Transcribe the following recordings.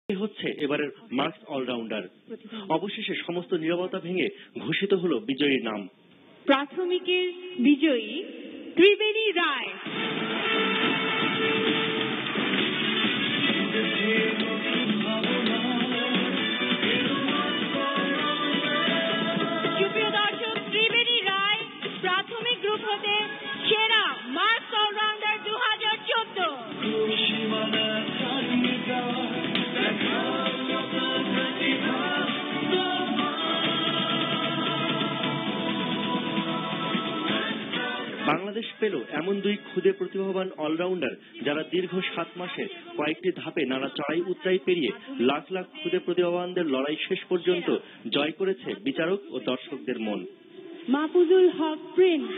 হচ্ছে এবারের marks allrounder. অবশেষে সমস্ত নীরবতা ভেঙে ঘোষিত হলো বিজয়ীর নাম। প্রাথমিকের বিজয়ী ত্রিবেণী রায়। সুপ্রিয় দর্শক, ত্রিবেণী রায় প্রাথমিক গ্রুপ হতে সেরা মার্কস অলরাউন্ডার 2014। বাংলাদেশ পেল এমন দুই ক্ষুদে প্রতিভাবান অলরাউন্ডার যারা দীর্ঘ 7 মাসে কয়েকটি ধাপে নানা চড়াই উতরাই পেরিয়ে লাখ লাখ ক্ষুদে প্রতিভাবানদের লড়াই শেষ পর্যন্ত জয় করেছে বিচারক ও দর্শকদের মন। মাহফুজুল হক প্রিন্স,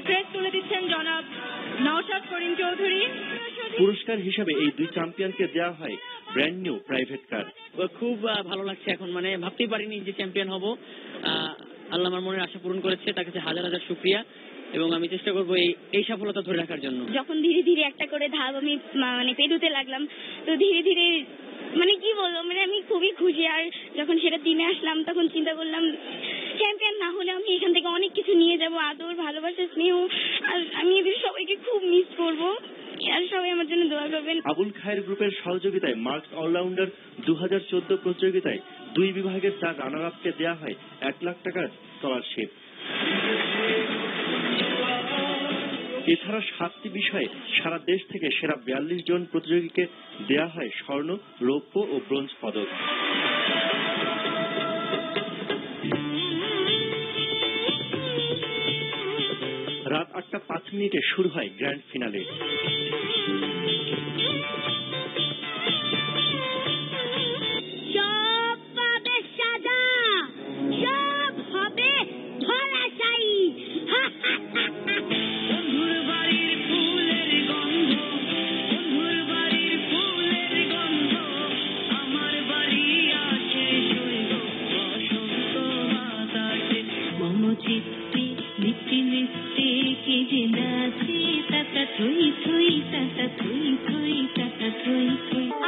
ক্রেস্ট তুলে দিচ্ছেন জনাব নওশাদ করিম চৌধুরী। পুরস্কার হিসেবে এই দুই চ্যাম্পিয়নকে দেওয়া হয় ব্র্যান্ড নিউ প্রাইভেট কার। খুব ভালো লাগছে এখন, মানে ভাবতেই পারিনি যে চ্যাম্পিয়ন হব। আল্লাহ আমার মনের আশা পূরণ করেছে, তার কাছে হাজার হাজার শুকরিয়া এবং আমি চেষ্টা করবো এই সফলতা ধরে রাখার জন্য। যখন ধীরে ধীরে একটা করে ধাপ আমি পেরোতে লাগলাম, তো ধীরে ধীরে কি বলবো, আমি খুবই খুশি। আর যখন সেটা টিমে আসলাম তখন চিন্তা করলাম চ্যাম্পিয়ন না হলে আমি এখান থেকে অনেক কিছু নিয়ে যাব, আদর, ভালোবাসা, স্নেহ। আর আমি এদের সবাইকে খুব মিস করবো, আর সবাই আমার জন্য দোয়া করবেন। আবুল খায়ের গ্রুপের সহযোগিতায় মার্কস অলরাউন্ডার 2014 প্রতিযোগিতায় দুই বিভাগের 4 রানার আপকে দেওয়া হয় 1 লাখ টাকার স্কলারশিপ। এছাড়া 7টি বিষয়ে সারা দেশ থেকে সেরা 42 জন প্রতিযোগীকে দেওয়া হয় স্বর্ণ, রৌপ্য ও ব্রোঞ্জ পদক। রাত 8টা 5 মিনিটে শুরু হয় গ্র্যান্ড ফিনালে।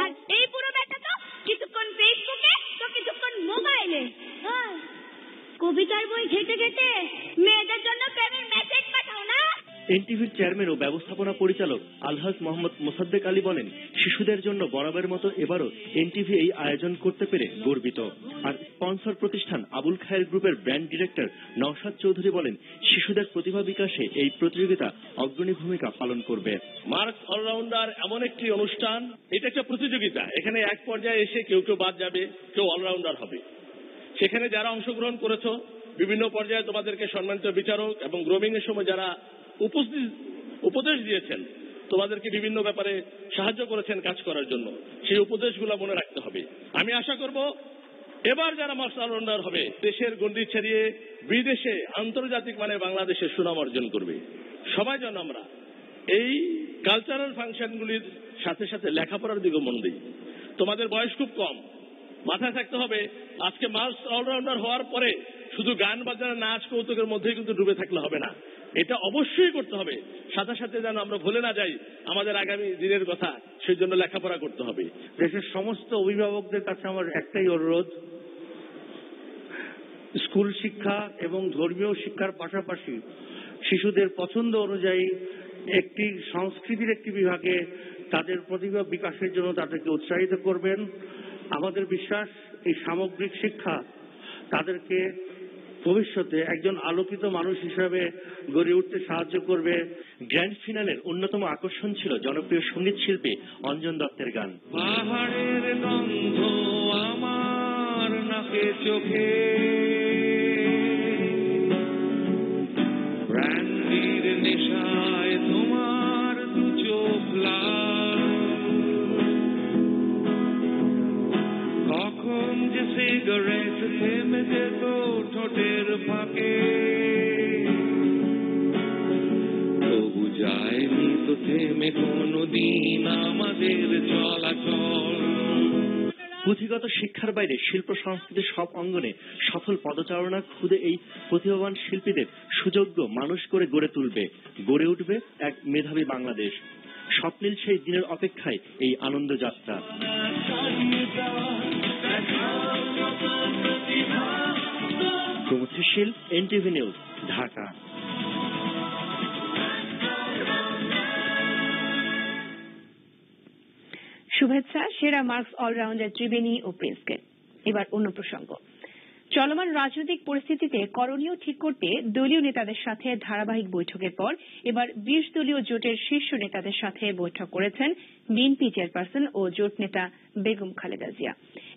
আর এই পুরো ব্যাটা তো কিছুক্ষণ ফেসবুকে তো কিছুক্ষণ মোবাইলে, কবিতার বই ঘেটে ঘেটে মেয়েদের জন্য প্রেমের মেসেজ পাঠাও না। এনটিভির চেয়ারম্যান ও ব্যবস্থাপনা পরিচালক আলহাজ মোহাম্মদ মোসাদ্দেক আলী বলেন, শিশুদের জন্য বরাবরের মতো এবারও এনটিভি এই আয়োজন করতে পেরে গর্বিত। আর স্পন্সর প্রতিষ্ঠান আবুল খায়ের গ্রুপের ব্র্যান্ড ডিরেক্টর নওশাদ চৌধুরী বলেন, শিশুদের প্রতিভা বিকাশে এই প্রতিযোগিতা অগ্রণী ভূমিকা পালন করবে। মার্কস অলরাউন্ডার এমন একটি অনুষ্ঠান, এটা একটা প্রতিযোগিতা। এখানে এক পর্যায়ে এসে কেউ কেউ বাদ যাবে, কেউ অলরাউন্ডার হবে। সেখানে যারা অংশগ্রহণ করেছো, বিভিন্ন পর্যায়ে তোমাদেরকে সম্মানিত বিচারক এবং গ্রোমিং এর সময় যারা উপদেশ দিয়েছেন, তোমাদেরকে বিভিন্ন ব্যাপারে সাহায্য করেছেন কাজ করার জন্য, সেই উপদেশগুলো মনে রাখতে হবে। আমি আশা করব এবার যারা মার্কস অলরাউন্ডার হবে দেশের গণ্ডি ছাড়িয়ে বিদেশে আন্তর্জাতিক মানে বাংলাদেশের সুনাম অর্জন করবে। সবাই যেন আমরা এই কালচারাল ফাংশনগুলির সাথে সাথে লেখাপড়ার দিকে মন দিই। তোমাদের বয়স খুব কম, মাথায় থাকতে হবে আজকে মার্কস অলরাউন্ডার হওয়ার পরে শুধু গান বাজনা, নাচ, কৌতুকের মধ্যেই কিন্তু ডুবে থাকলে হবে না, এটা অবশ্যই করতে হবে। সাথে সাথে যেন আমরা ভুলে না যাই আমাদের আগামী দিনের কথা, সেই জন্য লেখাপড়া করতে হবে। দেশের সমস্ত অভিভাবকদের কাছে আমার একটাই অনুরোধ, স্কুল শিক্ষা এবং ধর্মীয় শিক্ষার পাশাপাশি শিশুদের পছন্দ অনুযায়ী একটি সংস্কৃতির একটি বিভাগে তাদের প্রতিভা বিকাশের জন্য তাদেরকে উৎসাহিত করবেন। আমাদের বিশ্বাস এই সামগ্রিক শিক্ষা তাদেরকে ভবিষ্যতে একজন আলোকিত মানুষ হিসেবে গড়ে উঠতে সাহায্য করবে। গ্র্যান্ড ফিনালের অন্যতম আকর্ষণ ছিল জনপ্রিয় সঙ্গীত শিল্পী অঞ্জন দত্তের গান। পাহাড়ের গন্ধ আমার নাকে চোখে, ব্র্যান্ডির নেশায় তোমার দু চোখ লাল, কখন যে সিগারেট থেমে যেত ঠোঁটের ফাঁকে, তবু যায়নি তো থেমে কোনদিন আমাদের চলাচল। পুঁথিগত শিক্ষার বাইরে শিল্প সংস্কৃতির সব অঙ্গনে সফল পদচারণা খুদে এই প্রতিভাবান শিল্পীদের সুযোগ্য মানুষ করে গড়ে উঠবে এক মেধাবী বাংলাদেশ। স্বপ্নিল সেই দিনের অপেক্ষায় এই আনন্দ যাত্রা। প্রমথশীল, এনটিভি নিউজ, ঢাকা। শুভেচ্ছা সেরা মার্কস অলরাউন্ডার ত্রিবেণী ও প্রিন্সকে। এবার অন্য প্রসঙ্গ। চলমান রাজনৈতিক পরিস্থিতিতে করণীয় ঠিক করতে দলীয় নেতাদের সাথে ধারাবাহিক বৈঠকের পর এবার 20 দলীয় জোটের শীর্ষ নেতাদের সাথে বৈঠক করেছেন বিএনপি চেয়ারপারসন ও জোট নেতা বেগম খালেদা জিয়া।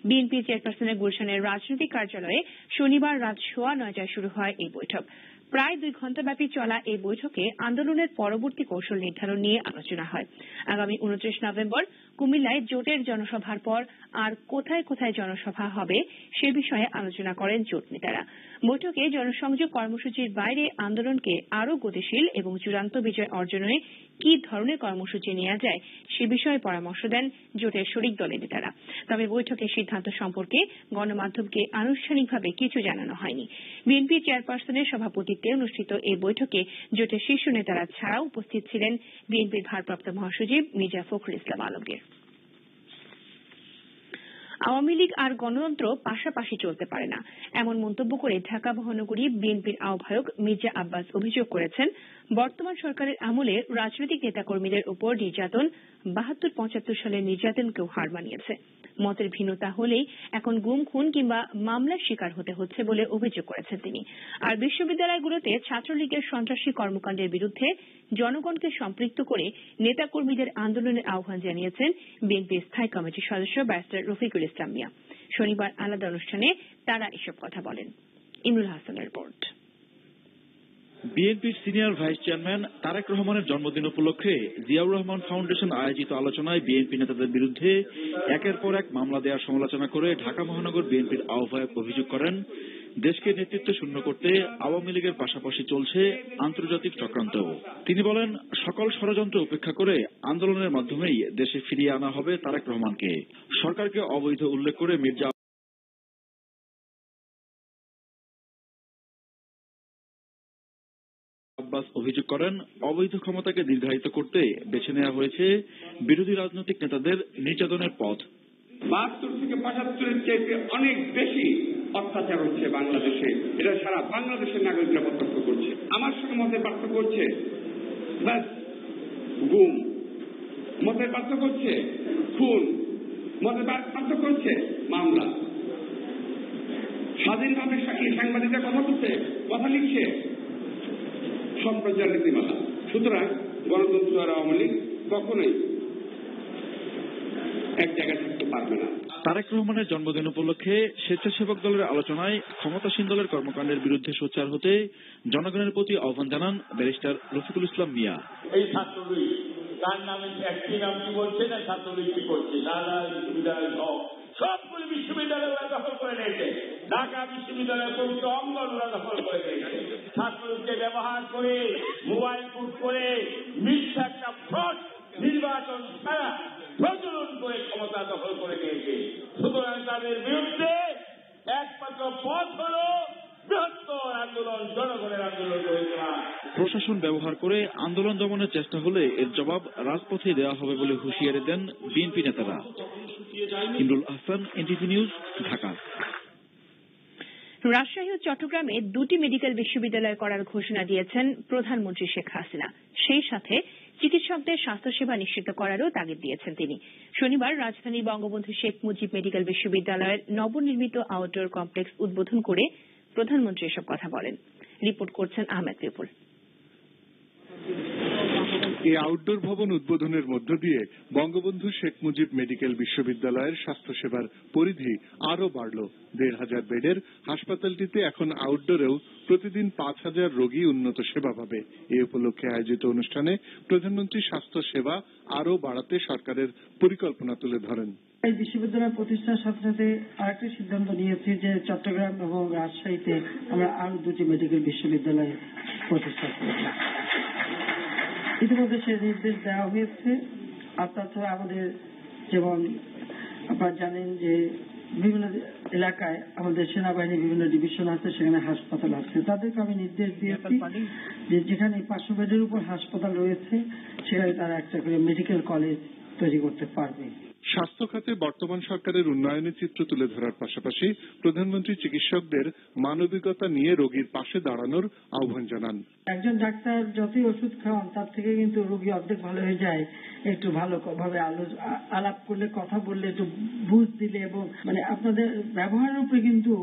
বিএনপি চেয়ারপারসনের গুলশানের রাজনৈতিক কার্যালয়ে শনিবার রাত 9:15টায় শুরু হয় এই বৈঠক। প্রায় 2 ঘণ্টাব্যাপী চলা এই বৈঠকে আন্দোলনের পরবর্তী কৌশল নির্ধারণ নিয়ে আলোচনা হয়। আগামী 29 নভেম্বর কুমিল্লায় জোটের জনসভার পর আর কোথায় কোথায় জনসভা হবে সে বিষয়ে আলোচনা করেন জোট নেতারা। বৈঠকে জনসংযোগ কর্মসূচির বাইরে আন্দোলনকে আরও গতিশীল এবং চূড়ান্ত বিজয় অর্জনে কি ধরনের কর্মসূচি নেওয়া যায় সে বিষয়ে পরামর্শ দেন জোটের শরিক দলের নেতারা। তবে বৈঠকের সিদ্ধান্ত সম্পর্কে গণমাধ্যমকে আনুষ্ঠানিকভাবে কিছু জানানো হয়নি। বিএনপি চেয়ারপারসনের সভাপতিত্বে অনুষ্ঠিত এই বৈঠকে জোটের শীর্ষ নেতারা ছাড়াও উপস্থিত ছিলেন বিএনপির ভারপ্রাপ্ত মহাসচিব মির্জা ফখরুল ইসলাম আলমগীর। আওয়ামী লীগ আর গণতন্ত্র পাশাপাশি চলতে পারে না, এমন মন্তব্য করে ঢাকা মহানগরী বিএনপির আহ্বায়ক মির্জা আব্বাস অভিযোগ করেছেন বর্তমান সরকারের আমলে রাজনৈতিক নেতাকর্মীদের উপর নির্যাতন 72-75 সালের নির্যাতনকেও হার মানিয়েছে। মতের ভিন্নতা হলেই এখন গুম, খুন কিংবা মামলার শিকার হতে হচ্ছে বলে অভিযোগ করেছেন তিনি। আর বিশ্ববিদ্যালয়গুলোতে ছাত্রলীগের সন্ত্রাসী কর্মকাণ্ডের বিরুদ্ধে জনগণকে সম্পৃক্ত করে নেতাকর্মীদের আন্দোলনের আহ্বান জানিয়েছেন বিএনপির স্থায়ী কমিটির সদস্য ব্যারিস্টার রফিকুল ইসলাম মিয়া। শনিবার আলাদা অনুষ্ঠানে তারা এসব কথা বলেন। ইমরুল হাসানের রিপোর্ট। বিএনপির সিনিয়র ভাইস চেয়ারম্যান তারেক রহমানের জন্মদিন উপলক্ষে জিয়াউর রহমান ফাউন্ডেশন আয়োজিত আলোচনায় বিএনপি নেতাদের বিরুদ্ধে একের পর এক মামলা দেওয়ার সমালোচনা করে ঢাকা মহানগর বিএনপির আহ্বায়ক অভিযোগ করেন দেশকে নেতৃত্ব শূন্য করতে আওয়ামী লীগের পাশাপাশি চলছে আন্তর্জাতিক চক্রান্ত। তিনি বলেন, সকল ষড়যন্ত্র উপেক্ষা করে আন্দোলনের মাধ্যমেই দেশে ফিরিয়ে আনা হবে তারেক রহমানকে। সরকারকে অবৈধ উল্লেখ করে মির্জা আব্বাস অভিযোগ করেন, অবৈধ ক্ষমতাকে দীর্ঘায়িত করতে বেছে নেওয়া হয়েছে বিরোধী রাজনৈতিক নেতাদের নির্যাতনের পথ। 72 থেকে 75-এর চাইতে অনেক বেশি অত্যাচার হচ্ছে বাংলাদেশে। এটা সারা বাংলাদেশের নাগরিকরা প্রত্যক্ষ করছে। আমার সঙ্গে মতের পার্থক্য হচ্ছে ব্যাস গুম, মতের পার্থক্য হচ্ছে খুন, মতের পার্থক্য হচ্ছে মামলা। স্বাধীনভাবে সাংবাদিকরা কথা বলছে, কথা লিখছে, সম্প্রচার নীতিমালা। সুতরাং গণতন্ত্র আর আওয়ামী লীগ কখনোই এক জায়গায় থাকতে পারবে না। তারেক রহমানের জন্মদিন উপলক্ষে স্বেচ্ছাসেবক দলের আলোচনায় ক্ষমতাসীন দলের কর্মকাণ্ডের বিরুদ্ধে সোচ্চার হতে জনগণের প্রতি আহ্বান জানান ব্যারিস্টার রফিকুল ইসলাম মিয়া। এই ছাত্রলীগ তার নামে একটি নাম কি বলছে না, ছাত্রলীগ কি করছে, ঢাকা বিশ্ববিদ্যালয় সবগুলি বিশ্ববিদ্যালয় ওরা দখল করে নিয়েছে। ঢাকা বিশ্ববিদ্যালয়ের পবিত্র অঙ্গন ওরা দখল করে নিয়েছে। ছাত্রলীগকে ব্যবহার করে মোবাইল কোড করে মিথ্যা একটা ফ্রড নির্বাচন ছাড়া প্রচলন করে ক্ষমতা দখল করে নিয়েছে। সুতরাং তাদের বিরুদ্ধে একমাত্র পথ হল বৃহত্তর আন্দোলন, জনগণের আন্দোলন গড়ে তোলা। প্রশাসন ব্যবহার করে আন্দোলন দমনের চেষ্টা হলে এর জবাব রাজপথে দেওয়া হবে বলে হুঁশিয়ারি দেন বিএনপি নেতারা। Imrul Hasan, NTV news, Dhaka. রাজশাহী ও চট্টগ্রামে 2টি মেডিকেল বিশ্ববিদ্যালয় করার ঘোষণা দিয়েছেন প্রধানমন্ত্রী শেখ হাসিনা। সেই সাথে চিকিৎসকদের স্বাস্থ্যসেবা নিশ্চিত করারও তাগিদ দিয়েছেন তিনি। শনিবার রাজধানীর বঙ্গবন্ধু শেখ মুজিব মেডিকেল বিশ্ববিদ্যালয়ের নবনির্মিত আউটডোর কমপ্লেক্স উদ্বোধন করে প্রধানমন্ত্রী এসব কথা বলেন। রিপোর্ট করছেন আহমেদ বিপুল। এই আউটডোর ভবন উদ্বোধনের মধ্য দিয়ে বঙ্গবন্ধু শেখ মুজিব মেডিকেল বিশ্ববিদ্যালয়ের স্বাস্থ্যসেবার পরিধি আরও বাড়ল। 1,500 বেডের হাসপাতালটিতে এখন আউটডোরেও প্রতিদিন 5,000 রোগী উন্নত সেবা পাবে। এই উপলক্ষে আয়োজিত অনুষ্ঠানে প্রধানমন্ত্রী স্বাস্থ্য সেবা আরও বাড়াতে সরকারের পরিকল্পনা তুলে ধরেন। এই বিশ্ববিদ্যালয় প্রতিষ্ঠার সাথে সাথে আরেকটি সিদ্ধান্ত নিয়েছি যে চট্টগ্রাম এবং রাজশাহীতে আমরা আরো 2টি মেডিকেল বিশ্ববিদ্যালয় প্রতিষ্ঠা করব। ইতিমধ্যে সে নির্দেশ দেওয়া হয়েছে। আর তাছাড়া আমাদের যেমন আপনারা জানেন যে বিভিন্ন এলাকায় আমাদের সেনাবাহিনীর বিভিন্ন ডিভিশন আছে, সেখানে হাসপাতাল আছে। তাদেরকে আমি নির্দেশ দিয়েছি যে যেখানে 500 বেডের উপর হাসপাতাল রয়েছে সেখানে তারা একটা করে মেডিকেল কলেজ তৈরি করতে পারবে। স্বাস্থ্য খাতে বর্তমান সরকারের উন্নয়নের চিত্র তুলে ধরার পাশাপাশি প্রধানমন্ত্রী চিকিৎসকদের মানবিকতা নিয়ে রোগীর পাশে দাঁড়ানোর আহ্বান জানান। একজন ডাক্তার যতই ওষুধ খাওয়ান তার থেকে কিন্তু রোগী অর্ধেক ভালো হয়ে যায় একটু ভালো ভাবে আলাপ করলে, কথা বললে, একটু বুঝ দিলে এবং মানে আপনাদের ব্যবহারের উপরে কিন্তু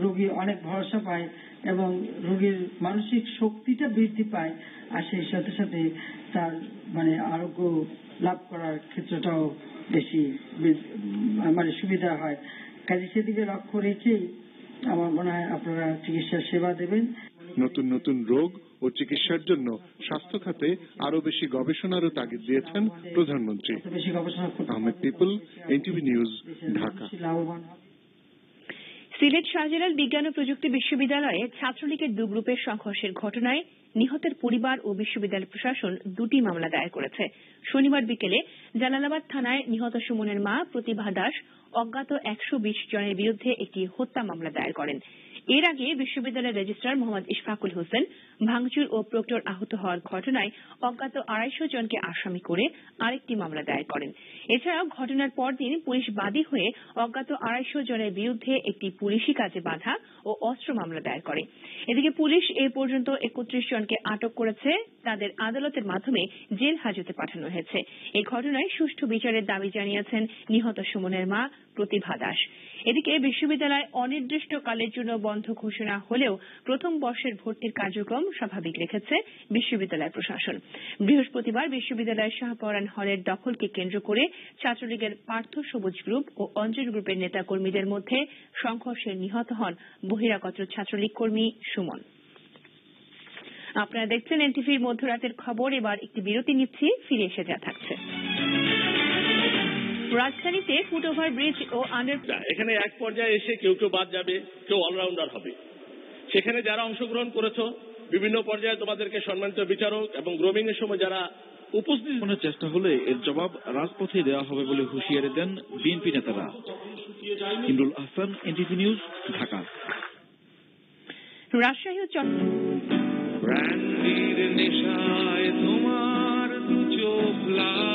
রোগী অনেক ভরসা পায় এবং রোগীর মানসিক শক্তিটা বৃদ্ধি পায় আর সেই সাথে সাথে তার মানে আরোগ্য লাভ করার ক্ষেত্রটাও বেশি মানে সুবিধা হয়। কাজে সেদিকে লক্ষ্য রেখেই আমার মনে হয় আপনারা চিকিৎসা সেবা দেবেন। নতুন নতুন রোগ ও চিকিৎসার জন্য স্বাস্থ্য খাতে আরো বেশি গবেষণারও তাগিদ দিয়েছেন প্রধানমন্ত্রী। Ahmed people, NTV news, Dhaka. Sylhet Shahjalal বিজ্ঞান ও প্রযুক্তি বিশ্ববিদ্যালয়ে ছাত্রলীগের 2 গ্রুপের সংঘর্ষের ঘটনায় নিহতের পরিবার ও বিশ্ববিদ্যালয় প্রশাসন 2টি মামলা দায়ের করেছে। শনিবার বিকেলে জালালাবাদ থানায় নিহত সুমনের মা প্রতিভা দাস অজ্ঞাত 120 জনের বিরুদ্ধে একটি হত্যা মামলা দায়ের করেন। এর আগে বিশ্ববিদ্যালয়ের রেজিস্ট্রার মোহাম্মদ ইশফাকুল হোসেন ভাঙচুর ও প্রক্টর আহত হওয়ার ঘটনায় অজ্ঞাত 250 জনকে আসামি করে আরেকটি মামলা দায়ের করেন। এছাড়াও ঘটনার পরদিন পুলিশ বাদী হয়ে অজ্ঞাত 250 জনের বিরুদ্ধে একটি পুলিশি কাজে বাধা ও অস্ত্র মামলা দায়ের করে। এদিকে পুলিশ এ পর্যন্ত 31 জনকে আটক করেছে, তাদের আদালতের মাধ্যমে জেল হাজতে পাঠানো হয়েছে। এই ঘটনায় সুষ্ঠু বিচারের দাবি জানিয়েছেন নিহত সুমনের মা প্রতিভা দাস। এদিকে বিশ্ববিদ্যালয় অনির্দিষ্টকালের জন্য বন্ধ ঘোষণা হলেও প্রথম বর্ষের ভর্তির কার্যক্রম স্বাভাবিক রেখেছে বিশ্ববিদ্যালয় প্রশাসন। বৃহস্পতিবার বিশ্ববিদ্যালয়ের শাহপরান হলের দখলকে কেন্দ্র করে ছাত্রলীগের পার্থ সবুজ গ্রুপ ও অঞ্জন গ্রুপের নেতাকর্মীদের মধ্যে সংঘর্ষে নিহত হন বহিরাগত ছাত্রলীগ কর্মী সুমন। আপনারা দেখছেন এনটিভির মধ্যরাতের খবর। এবার একটি বিরতি নিচ্ছি, ফিরে এসে যা থাকছে। রাজধানীতে ফুটওভার ব্রিজ ও এখানে এক পর্যায়ে এসে কেউ কেউ বাদ যাবে, কেউ অলরাউন্ডার হবে। সেখানে যারা অংশগ্রহণ করেছো বিভিন্ন পর্যায়ে তোমাদেরকে সম্মানিত বিচারক এবং গ্রোমিং এর সময় যারা উপস্থিত চেষ্টা হলে এর জবাব রাজপথে দেওয়া হবে বলে হুঁশিয়ারি দেন বিএনপি নেতারা। Imrul Ahsan, NTV news, Dhaka. রাজশাহী ও ব্র্যান্ডির নেশায় তোমার দু চোখ লাল।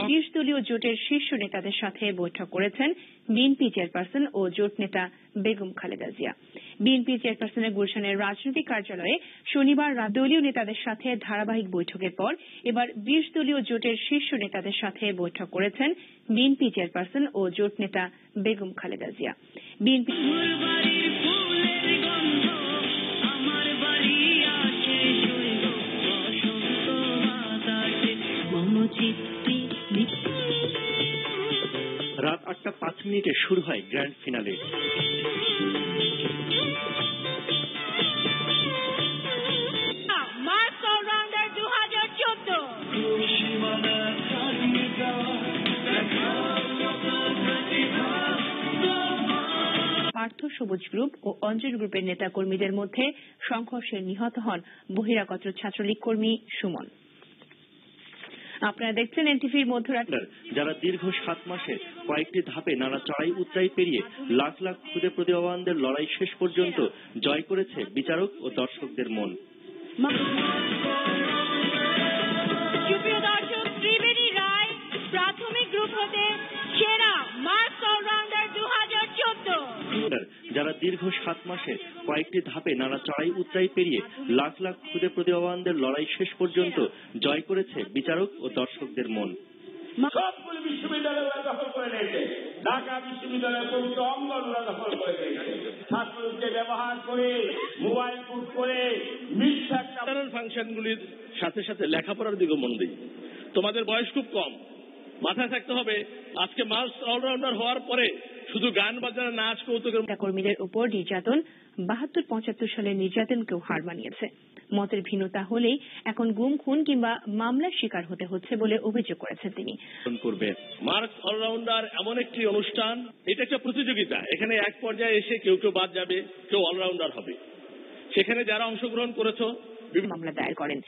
20 দলীয় জোটের শীর্ষ নেতাদের সাথে বৈঠক করেছেন বিএনপি চেয়ারপারসন ও জোট নেতা বেগম খালেদা জিয়া। বিএনপি চেয়ারপারসনের গুলশানের রাজনৈতিক কার্যালয়ে শনিবার দলীয় নেতাদের সাথে ধারাবাহিক বৈঠকের পর এবার 20 দলীয় জোটের শীর্ষ নেতাদের সাথে বৈঠক করেছেন বিএনপি চেয়ারপারসন ও জোট নেতা বেগম খালেদা জিয়া। বিএনপি রাত 8:05 শুরু হয় grand finale. Marks allrounder 2014 Partha সবুজ গ্রুপ ও অঞ্জন গ্রুপের নেতাকর্মীদের মধ্যে সংঘর্ষে নিহত হন বহিরাগত ছাত্রলীগ কর্মী সুমন। আপনারা দেখছেন এনটিভির মধ্যরাত। যারা দীর্ঘ 7 মাসে কয়েকটি ধাপে নানা চড়াই উতরাই পেরিয়ে লাখ লাখ খুদে প্রতিভাবানদের লড়াই শেষ পর্যন্ত জয় করেছে বিচারক ও দর্শকদের মন। সুপ্রিয় দর্শক, ত্রিবেণী রায় প্রাথমিক গ্রুপ হতে সেরা মার্কস অলরাউন্ডার 2014। যারা দীর্ঘ 7 মাসে কয়েকটি ধাপে নানা চড়াই উতরাই পেরিয়ে লাখ লাখ খুদে প্রতিভাবানদের লড়াই শেষ পর্যন্ত জয় করেছে বিচারক ও দর্শকদের মন। সবগুলি বিশ্ববিদ্যালয় ওরা দখল করে নিয়েছে। ঢাকা বিশ্ববিদ্যালয়ের পবিত্র অঙ্গন ওরা দখল করে নিয়েছে। ছাত্রদেরকে ব্যবহার করে, মোবাইল ফুট করে, মিথ্যা ফাংশনগুলির সাথে সাথে লেখাপড়ার দিকে মন দিই। তোমাদের বয়স খুব কম, মাথায় থাকতে হবে আজকে মার্কস অলরাউন্ডার হওয়ার পরে শুধু গান বাজানো, নাচ, কৌতুকের কর্মীদের উপর নির্যাতন 72-75 সালের নির্যাতনকেও হার মানিয়েছে। মতের ভিন্নতা হলেই এখন গুম, খুন কিংবা মামলার শিকার হতে হচ্ছে বলে অভিযোগ করেছেন তিনি। মার্কস অলরাউন্ডার এমন একটি অনুষ্ঠান, এটা একটা প্রতিযোগিতা। এখানে এক পর্যায়ে এসে কেউ কেউ বাদ যাবে, কেউ অলরাউন্ডার হবে। সেখানে যারা অংশগ্রহণ করেছো মামলা দায়ের করেন।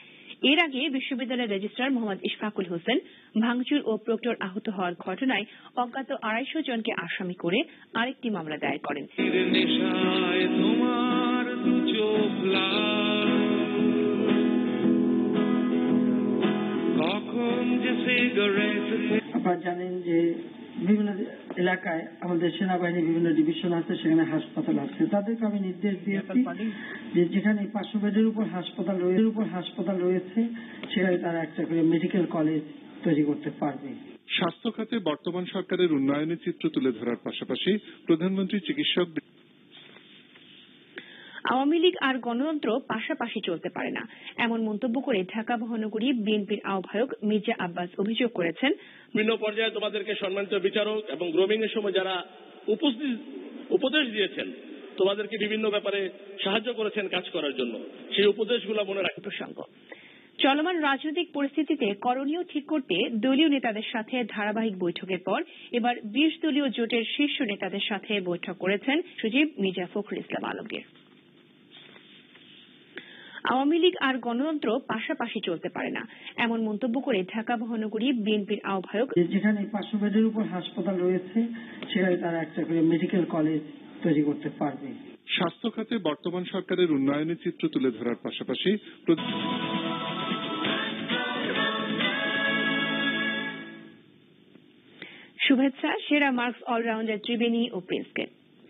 এর আগে বিশ্ববিদ্যালয়ের রেজিস্ট্রার মোহাম্মদ ইশফাকুল হোসেন ভাঙচুর ও প্রক্টর আহত হওয়ার ঘটনায় অজ্ঞাত 250 জনকে আসামি করে আরেকটি মামলা দায়ের করেন। আপনারা জানেন যে বিভিন্ন এলাকায় আমাদের সেনাবাহিনী বিভিন্ন ডিভিশন আছে, সেখানে হাসপাতাল আছে। তাদেরকে আমি নির্দেশ দিয়েছি যে যেখানে 500 বেডের উপর হাসপাতাল রয়েছে সেখানে তারা একটা করে মেডিকেল কলেজ তৈরি করতে পারবে। স্বাস্থ্য খাতে বর্তমান সরকারের উন্নয়নের চিত্র তুলে ধরার পাশাপাশি প্রধানমন্ত্রী চিকিৎসক আওয়ামী লীগ আর গণতন্ত্র পাশাপাশি চলতে পারে না, এমন মন্তব্য করে ঢাকা মহানগরী বিএনপির আহ্বায়ক মির্জা আব্বাস অভিযোগ করেছেন, বিভিন্ন পর্যায়ে তোমাদেরকে সম্মানিত বিচারক এবং গ্রোমিং এর সময় যারা উপদেশ দিয়েছেন, তোমাদেরকে বিভিন্ন ব্যাপারে সাহায্য করেছেন কাজ করার জন্য, সেই উপদেশগুলো মনে রাখতে। প্রসঙ্গ চলমান রাজনৈতিক পরিস্থিতিতে করণীয় ঠিক করতে দলীয় নেতাদের সাথে ধারাবাহিক বৈঠকের পর এবার 20 দলীয় জোটের শীর্ষ নেতাদের সাথে বৈঠক করেছেন সচিব মির্জা ফখরুল ইসলাম আলমগীর। আওয়ামী লীগ আর গণতন্ত্র পাশাপাশি চলতে পারে না, এমন মন্তব্য করে ঢাকা মহানগরী বিএনপির আহ্বায়ক যেখানে 500 বেডের উপর হাসপাতাল রয়েছে সেখানে তারা একটা করে মেডিকেল কলেজ তৈরি করতে পারবে। স্বাস্থ্য খাতে বর্তমান সরকারের উন্নয়নের চিত্র তুলে ধরার পাশাপাশি শুভেচ্ছা সেরা মার্কস অলরাউন্ডার ত্রিবেণী ও প্রিন্সকে।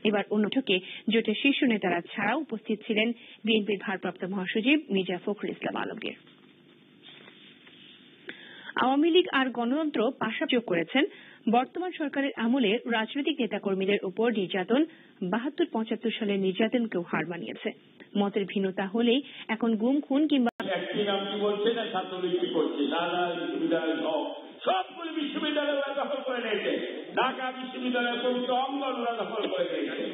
এবার অন্যদিকে জোটের শীর্ষ নেতারা ছাড়াও উপস্থিত ছিলেন বিএনপির ভারপ্রাপ্ত মহাসচিব মির্জা ফখরুল ইসলাম আলমগীর। আওয়ামী লীগ আর গণতন্ত্র পাশাপাশি করেছেন বর্তমান সরকারের আমলে রাজনৈতিক নেতাকর্মীদের উপর নির্যাতন 72-75 সালের নির্যাতনকেও হার মানিয়েছে। মতের ভিন্নতা হলেই এখন গুম খুন কিংবা সবগুলি বিশ্ববিদ্যালয় দখল করে নিয়েছে। ঢাকা বিশ্ববিদ্যালয়ের পবিত্র অঙ্গন দখল করে নিয়েছে।